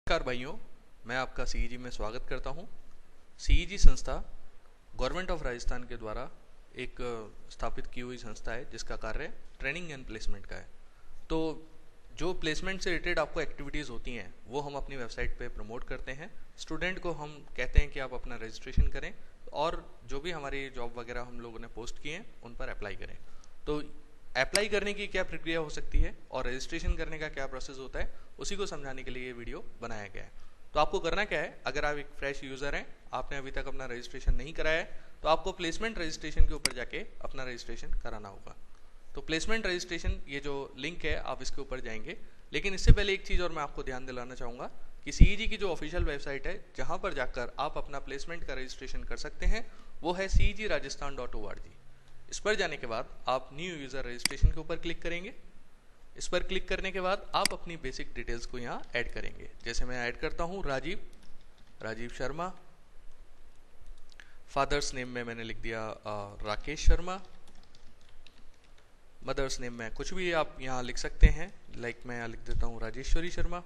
नमस्कार भाइयों, मैं आपका सीईजी में स्वागत करता हूं। सीईजी संस्था गवर्नमेंट ऑफ राजस्थान के द्वारा एक स्थापित की हुई संस्था है जिसका कार्य ट्रेनिंग एंड प्लेसमेंट का है। तो जो प्लेसमेंट से रिलेटेड आपको एक्टिविटीज़ होती हैं वो हम अपनी वेबसाइट पे प्रमोट करते हैं। स्टूडेंट को हम कहते हैं कि आप अपना रजिस्ट्रेशन करें और जो भी हमारी जॉब वगैरह हम लोगों ने पोस्ट किए हैं उन पर अप्लाई करें। तो अप्लाई करने की क्या प्रक्रिया हो सकती है और रजिस्ट्रेशन करने का क्या प्रोसेस होता है, उसी को समझाने के लिए ये वीडियो बनाया गया है। तो आपको करना क्या है, अगर आप एक फ्रेश यूज़र हैं, आपने अभी तक अपना रजिस्ट्रेशन नहीं कराया है, तो आपको प्लेसमेंट रजिस्ट्रेशन के ऊपर जाके अपना रजिस्ट्रेशन कराना होगा। तो प्लेसमेंट रजिस्ट्रेशन ये जो लिंक है आप इसके ऊपर जाएंगे। लेकिन इससे पहले एक चीज़ और मैं आपको ध्यान दिलाना चाहूँगा कि सीईजी की जो ऑफिशियल वेबसाइट है जहाँ पर जाकर आप अपना प्लेसमेंट का रजिस्ट्रेशन कर सकते हैं वो है cegrajasthan.org। इस पर जाने के बाद आप न्यू यूज़र रजिस्ट्रेशन के ऊपर क्लिक करेंगे। इस पर क्लिक करने के बाद आप अपनी बेसिक डिटेल्स को यहाँ ऐड करेंगे। जैसे मैं ऐड करता हूँ राजीव शर्मा। फादर्स नेम में मैंने लिख दिया राकेश शर्मा। मदर्स नेम में कुछ भी आप यहाँ लिख सकते हैं, लाइक मैं यहाँ लिख देता हूँ Rajeshwari Sharma.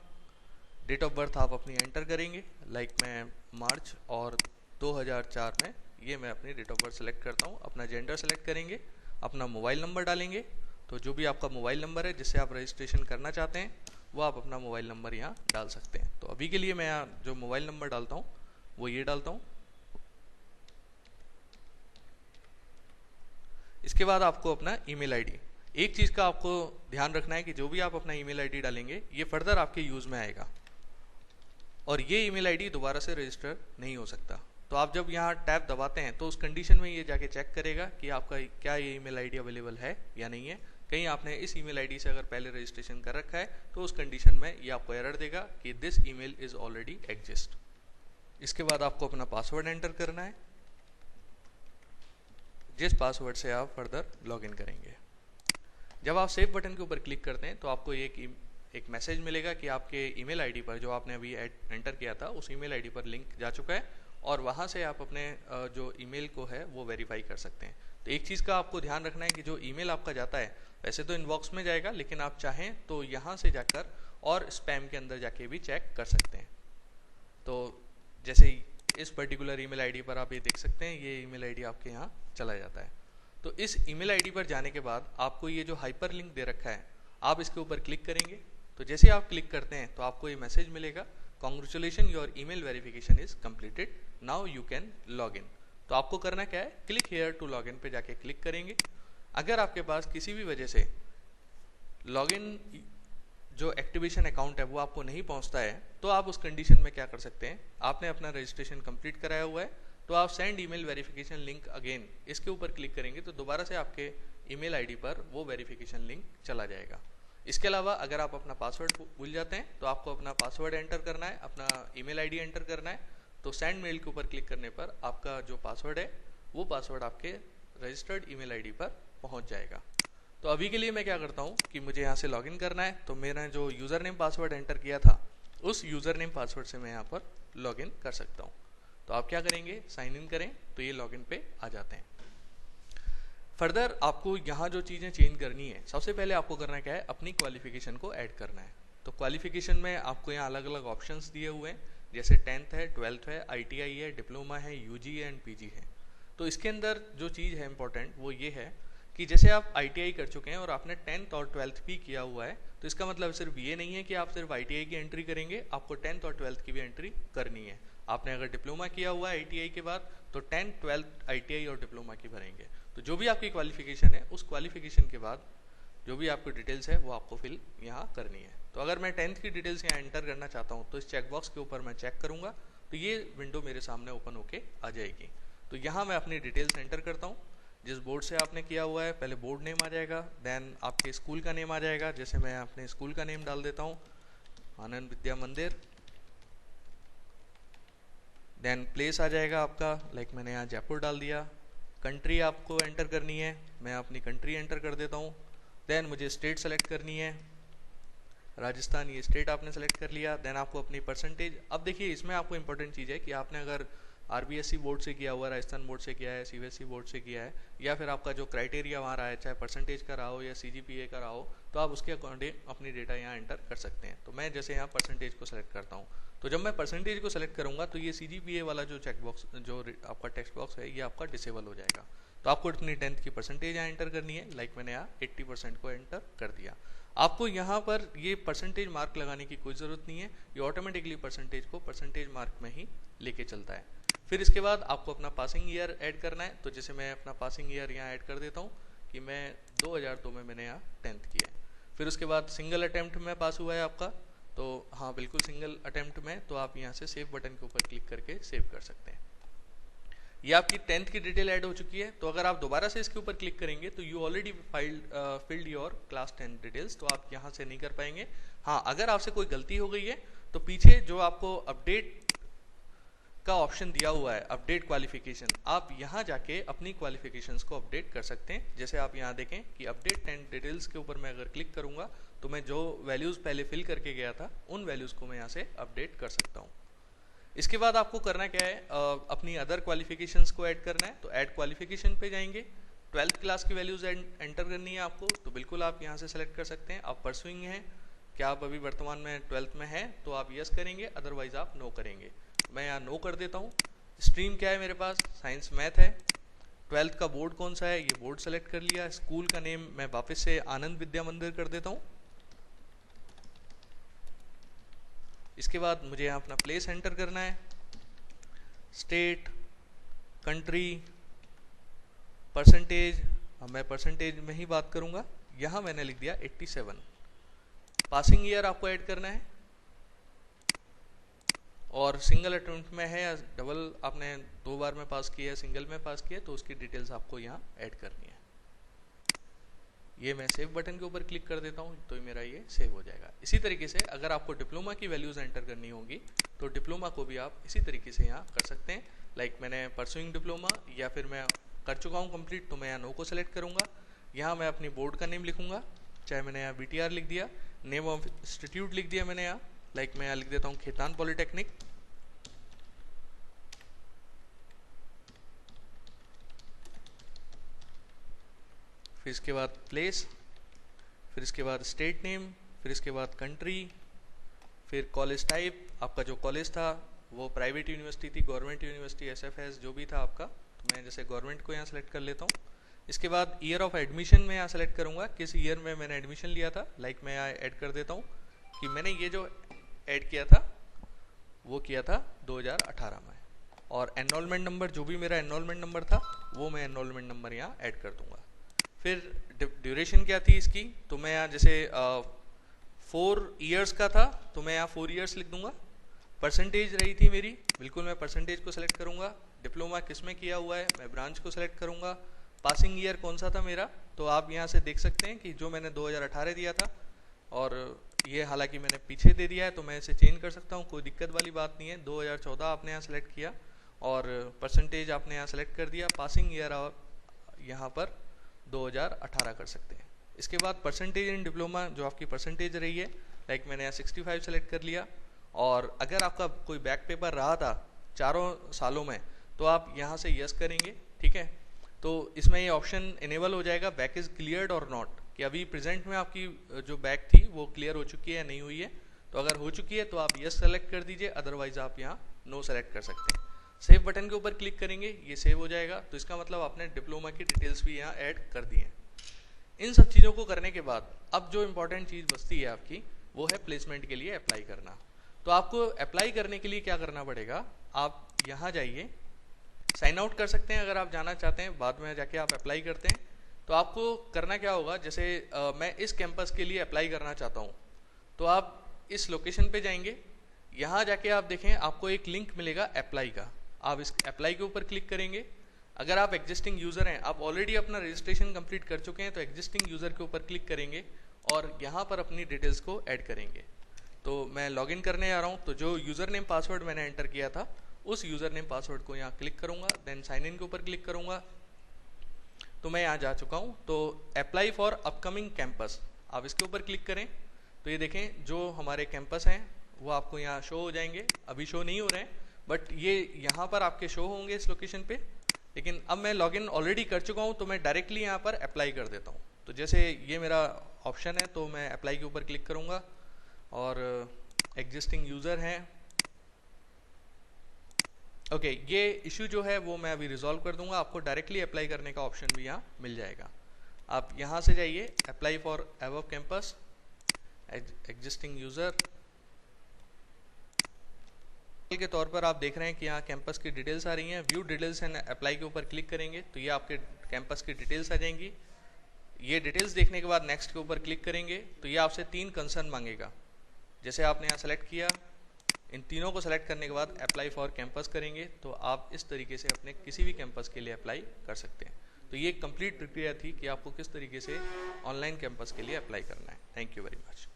Date of birth आप अपनी एंटर करेंगे, लाइक मैं मार्च और 2004 में ये मैं अपनी डेट ऑफ बर्थ सेलेक्ट करता हूँ। अपना जेंडर सेलेक्ट करेंगे, अपना मोबाइल नंबर डालेंगे। तो जो भी आपका मोबाइल नंबर है जिससे आप रजिस्ट्रेशन करना चाहते हैं वो आप अपना मोबाइल नंबर यहाँ डाल सकते हैं। तो अभी के लिए मैं यहाँ जो मोबाइल नंबर डालता हूँ वो ये डालता हूँ। इसके बाद आपको अपना ईमेल आईडी, एक चीज़ का आपको ध्यान रखना है कि जो भी आप अपना ईमेल आईडी डालेंगे ये फर्दर आपके यूज़ में आएगा और ये ईमेल आईडी दोबारा से रजिस्टर नहीं हो सकता। तो आप जब यहाँ टैब दबाते हैं तो उस कंडीशन में ये जाके चेक करेगा कि आपका क्या ये ईमेल आईडी अवेलेबल है या नहीं है। कहीं आपने इस ईमेल आईडी से अगर पहले रजिस्ट्रेशन कर रखा है तो उस कंडीशन में ये आपको एरर देगा कि this email is already exist. इसके बाद आपको अपना पासवर्ड एंटर करना है, जिस पासवर्ड से आप फर्दर लॉगिन करेंगे। जब आप सेव बटन के ऊपर क्लिक करते हैं तो आपको एक मैसेज मिलेगा कि आपके ईमेल आईडी पर जो आपने अभी एंटर किया था उस ईमेल आईडी पर लिंक जा चुका है और वहाँ से आप अपने जो ईमेल को है वो वेरीफाई कर सकते हैं। तो एक चीज़ का आपको ध्यान रखना है कि जो ईमेल आपका जाता है वैसे तो इनबॉक्स में जाएगा, लेकिन आप चाहें तो यहाँ से जाकर और स्पैम के अंदर जाके भी चेक कर सकते हैं। तो जैसे इस पर्टिकुलर ईमेल आईडी पर आप ये देख सकते हैं, ये ईमेल आईडी आपके यहाँ चला जाता है। तो इस ईमेल आईडी पर जाने के बाद आपको ये जो हाइपर लिंक दे रखा है आप इसके ऊपर क्लिक करेंगे। तो जैसे आप क्लिक करते हैं तो आपको ये मैसेज मिलेगा, congratulation your email verification is completed, now you can log in. तो आपको करना क्या है, click here to log in पे जाके क्लिक करेंगे। अगर आपके पास किसी भी वजह से लॉगिन जो एक्टिवेशन अकाउंट है वो आपको नहीं पहुंचता है तो आप उस कंडीशन में क्या कर सकते हैं, आपने अपना रजिस्ट्रेशन कंप्लीट कराया हुआ है तो आप send email verification link again इसके ऊपर क्लिक करेंगे तो दोबारा से आपके ईमेल आईडी पर वो वेरिफिकेशन लिंक चला जाएगा। इसके अलावा अगर आप अपना पासवर्ड भूल जाते हैं तो आपको अपना पासवर्ड एंटर करना है, अपना ईमेल आईडी एंटर करना है। तो सेंड मेल के ऊपर क्लिक करने पर आपका जो पासवर्ड है वो पासवर्ड आपके रजिस्टर्ड ईमेल आईडी पर पहुंच जाएगा। तो अभी के लिए मैं क्या करता हूं कि मुझे यहाँ से लॉगिन करना है, तो मेरा जो यूज़र नेम पासवर्ड एंटर किया था उस यूज़र नेम पासवर्ड से मैं यहाँ पर लॉगिन कर सकता हूँ। तो आप क्या करेंगे, साइन इन करें तो ये लॉगिन पे आ जाते हैं। फर्दर आपको यहाँ जो चीज़ें चेंज करनी है, सबसे पहले आपको करना क्या है, अपनी क्वालिफिकेशन को ऐड करना है। तो क्वालिफिकेशन में आपको यहाँ अलग अलग ऑप्शंस दिए हुए हैं, जैसे 10th है, 12th है, ITI है, डिप्लोमा है, UG है एंड PG है। तो इसके अंदर जो चीज़ है इंपॉर्टेंट वो ये है कि जैसे आप ITI कर चुके हैं और आपने 10th और 12th भी किया हुआ है तो इसका मतलब सिर्फ ये नहीं है कि आप सिर्फ ITI की एंट्री करेंगे, आपको 10th और 12th की भी एंट्री करनी है। आपने अगर डिप्लोमा किया हुआ है ITI के बाद तो 10th, 12th ITI और डिप्लोमा की भरेंगे। तो जो भी आपकी क्वालिफिकेशन है उस क्वालिफिकेशन के बाद जो भी आपको डिटेल्स है वो आपको फिल यहाँ करनी है। तो अगर मैं 10th की डिटेल्स यहाँ एंटर करना चाहता हूँ तो इस चेकबॉक्स के ऊपर मैं चेक करूँगा तो ये विंडो मेरे सामने ओपन होके आ जाएगी। तो यहाँ मैं अपनी डिटेल्स एंटर करता हूँ, जिस बोर्ड से आपने किया हुआ है पहले बोर्ड नेम आ जाएगा, देन आपके स्कूल का नेम आ जाएगा। जैसे मैं अपने स्कूल का नेम डाल देता हूँ आनंद विद्या मंदिर। देन प्लेस आ जाएगा आपका, लाइक मैंने यहाँ जयपुर डाल दिया। कंट्री आपको एंटर करनी है, मैं अपनी कंट्री एंटर कर देता हूँ। देन मुझे स्टेट सेलेक्ट करनी है, राजस्थान, ये स्टेट आपने सेलेक्ट कर लिया। देन आपको अपनी परसेंटेज, अब देखिए इसमें आपको इंपॉर्टेंट चीज़ है कि आपने अगर RBSC बोर्ड से किया हुआ, राजस्थान बोर्ड से किया है, CBSE बोर्ड से किया है, या फिर आपका जो क्राइटेरिया वहाँ रहा है चाहे परसेंटेज का रहा हो या CGPA का रहा हो, तो आप उसके अकॉर्डिंग अपनी डेटा यहाँ एंटर कर सकते हैं। तो मैं जैसे यहाँ परसेंटेज को सेलेक्ट करता हूँ, तो जब मैं परसेंटेज को सेलेक्ट करूँगा तो ये CGPA वाला जो चेक बॉक्स, जो आपका टेक्स्ट बॉक्स है, ये आपका डिसेबल हो जाएगा। तो आपको अपनी 10th की परसेंटेज यहाँ एंटर करनी है। लाइक मैंने यहाँ 80% को एंटर कर दिया। आपको यहाँ पर ये परसेंटेज मार्क लगाने की कोई ज़रूरत नहीं है, ये ऑटोमेटिकली परसेंटेज को परसेंटेज मार्क में ही लेके चलता है। फिर इसके बाद आपको अपना पासिंग ईयर ऐड करना है। तो जैसे मैं अपना पासिंग ईयर यहाँ ऐड कर देता हूँ कि मैं 2002 में मैंने यहाँ 10th किया है। फिर उसके बाद सिंगल अटैम्प्ट में पास हुआ है आपका, तो हाँ बिल्कुल सिंगल अटैम्प्ट में, तो आप यहाँ से सेव बटन के ऊपर क्लिक करके सेव कर सकते हैं। ये आपकी 10th की डिटेल ऐड हो चुकी है। तो अगर आप दोबारा से इसके ऊपर क्लिक करेंगे तो you already field your class 10 details, तो आप यहाँ से नहीं कर पाएंगे। हाँ, अगर आपसे कोई गलती हो गई है तो पीछे जो आपको अपडेट का ऑप्शन दिया हुआ है, अपडेट क्वालिफिकेशन, आप यहाँ जाके अपनी क्वालिफिकेशंस को अपडेट कर सकते हैं। जैसे आप यहाँ देखें कि अपडेट 10 डिटेल्स के ऊपर मैं अगर क्लिक करूँगा तो मैं जो वैल्यूज़ पहले फिल करके गया था उन वैल्यूज़ को मैं यहाँ से अपडेट कर सकता हूँ। इसके बाद आपको करना क्या है, अपनी अदर क्वालिफिकेशंस को ऐड करना है। तो ऐड क्वालिफिकेशन पे जाएंगे, 12th क्लास की वैल्यूज़ एंटर करनी है आपको, तो बिल्कुल आप यहाँ से सेलेक्ट कर सकते हैं। आप परसुइंग हैं, क्या आप अभी वर्तमान में 12th में हैं, तो आप यस करेंगे, अदरवाइज आप नो करेंगे। मैं यहाँ नो कर देता हूँ। स्ट्रीम क्या है मेरे पास, साइंस मैथ है। 12th का बोर्ड कौन सा है, ये बोर्ड सेलेक्ट कर लिया। स्कूल का नेम मैं वापस से आनंद विद्या मंदिर कर देता हूँ। इसके बाद मुझे यहाँ अपना प्लेस एंटर करना है, स्टेट, कंट्री, परसेंटेज। अब मैं परसेंटेज में ही बात करूँगा, यहाँ मैंने लिख दिया 87। पासिंग ईयर आपको ऐड करना है, और सिंगल अटेम्प्ट में है या डबल आपने 2 बार में पास किया है, सिंगल में पास किया है, तो उसकी डिटेल्स आपको यहाँ ऐड करनी है। ये मैं सेव बटन के ऊपर क्लिक कर देता हूँ तो मेरा ये सेव हो जाएगा। इसी तरीके से अगर आपको डिप्लोमा की वैल्यूज़ एंटर करनी होगी तो डिप्लोमा को भी आप इसी तरीके से यहाँ कर सकते हैं। लाइक मैंने परसुइंग डिप्लोमा, या फिर मैं कर चुका हूँ कंप्लीट, तो मैं यहाँ नो को सेलेक्ट करूँगा। यहाँ मैं अपनी बोर्ड का नेम लिखूँगा, चाहे मैंने यहाँ BTR लिख दिया, नेम ऑफ इंस्टीट्यूट लिख दिया मैंने यहाँ, लाइक मैं यहाँ लिख देता हूँ खेतान पॉलिटेक्निक। फिर इसके बाद प्लेस, फिर इसके बाद स्टेट नेम, फिर इसके बाद कंट्री, फिर कॉलेज टाइप, आपका जो कॉलेज था वो प्राइवेट यूनिवर्सिटी थी, गवर्नमेंट यूनिवर्सिटी, SFS जो भी था आपका, तो मैं जैसे गवर्नमेंट को यहाँ सेलेक्ट कर लेता हूँ। इसके बाद ईयर ऑफ एडमिशन में यहाँ सेलेक्ट करूँगा, किस ईयर में मैंने एडमिशन लिया था। लाइक मैं यहाँ ऐड कर देता हूँ कि मैंने ये जो ऐड किया था वो किया था 2018 में, और एनरोलमेंट नंबर जो भी मेरा एनरोलमेंट नंबर था वो मैं एनरोलमेंट नंबर यहाँ ऐड कर दूँगा। फिर ड्यूरेशन क्या थी इसकी, तो मैं यहाँ जैसे 4 इयर्स का था तो मैं यहाँ 4 इयर्स लिख दूंगा। परसेंटेज रही थी मेरी, बिल्कुल मैं परसेंटेज को सेलेक्ट करूँगा। डिप्लोमा किस में किया हुआ है, मैं ब्रांच को सेलेक्ट करूँगा। पासिंग ईयर कौन सा था मेरा, तो आप यहाँ से देख सकते हैं कि जो मैंने 2018 दिया था, और ये हालांकि मैंने पीछे दे दिया है तो मैं इसे चेंज कर सकता हूँ, कोई दिक्कत वाली बात नहीं है। 2014 आपने यहाँ सेलेक्ट किया और परसेंटेज आपने यहाँ सेलेक्ट कर दिया। पासिंग ईयर आप यहाँ पर 2018 कर सकते हैं। इसके बाद परसेंटेज इन डिप्लोमा जो आपकी परसेंटेज रही है, लाइक मैंने यहाँ 65 सेलेक्ट कर लिया। और अगर आपका कोई बैक पेपर रहा था 4 सालों में तो आप यहाँ से यस करेंगे, ठीक है। तो इसमें ये ऑप्शन इनेबल हो जाएगा, बैक इज़ क्लियर्ड और नॉट, कि अभी प्रेजेंट में आपकी जो बैक थी वो क्लियर हो चुकी है या नहीं हुई है। तो अगर हो चुकी है तो आप यस सेलेक्ट कर दीजिए, अदरवाइज आप यहाँ नो सेलेक्ट कर सकते हैं। सेव बटन के ऊपर क्लिक करेंगे, ये सेव हो जाएगा। तो इसका मतलब आपने डिप्लोमा की डिटेल्स भी यहाँ ऐड कर दी हैं। इन सब चीज़ों को करने के बाद अब जो इम्पोर्टेंट चीज़ बचती है आपकी, वो है प्लेसमेंट के लिए अप्लाई करना। तो आपको अप्लाई करने के लिए क्या करना पड़ेगा, आप यहाँ जाइए, साइन आउट कर सकते हैं अगर आप जाना चाहते हैं, बाद में जाके आप अप्लाई करते हैं। तो आपको करना क्या होगा, जैसे मैं इस कैंपस के लिए अप्लाई करना चाहता हूँ, तो आप इस लोकेशन पे जाएंगे, यहाँ जाके आप देखें आपको एक लिंक मिलेगा अप्लाई का, आप इस अप्लाई के ऊपर क्लिक करेंगे। अगर आप एग्जिस्टिंग यूज़र हैं, आप ऑलरेडी अपना रजिस्ट्रेशन कंप्लीट कर चुके हैं, तो एग्जिस्टिंग यूज़र के ऊपर क्लिक करेंगे और यहाँ पर अपनी डिटेल्स को ऐड करेंगे। तो मैं लॉगिन करने जा रहा हूँ, तो जो यूज़र नेम पासवर्ड मैंने एंटर किया था उस यूज़र नेम पासवर्ड को यहाँ क्लिक करूँगा, देन साइन इन के ऊपर क्लिक करूँगा। तो मैं यहाँ जा चुका हूँ। तो अप्लाई फॉर अपकमिंग कैंपस, आप इसके ऊपर क्लिक करें तो ये देखें जो हमारे कैंपस हैं वो आपको यहाँ शो हो जाएंगे। अभी शो नहीं हो रहे हैं, बट ये यहाँ पर आपके शो होंगे इस लोकेशन पे। लेकिन अब मैं लॉगिन ऑलरेडी कर चुका हूँ, तो मैं डायरेक्टली यहाँ पर अप्लाई कर देता हूँ। तो जैसे ये मेरा ऑप्शन है, तो मैं अप्लाई के ऊपर क्लिक करूँगा और एग्जिस्टिंग यूज़र हैं। ओके, ये इशू जो है वो मैं अभी रिजॉल्व कर दूंगा। आपको डायरेक्टली अप्लाई करने का ऑप्शन भी यहाँ मिल जाएगा। आप यहाँ से जाइए apply for above campus, existing user के तौर पर आप देख रहे हैं कि यहाँ कैंपस की डिटेल्स आ रही हैं। व्यू डिटेल्स एंड अप्लाई के ऊपर क्लिक करेंगे तो ये आपके कैंपस की डिटेल्स आ जाएंगी। ये डिटेल्स देखने के बाद नेक्स्ट के ऊपर क्लिक करेंगे तो ये आपसे 3 कंसर्न मांगेगा। जैसे आपने यहाँ सेलेक्ट किया, इन तीनों को सेलेक्ट करने के बाद अप्लाई फॉर कैंपस करेंगे तो आप इस तरीके से अपने किसी भी कैंपस के लिए अप्लाई कर सकते हैं। तो ये एक कंप्लीट प्रक्रिया थी कि आपको किस तरीके से ऑनलाइन कैंपस के लिए अप्लाई करना है। Thank you very much.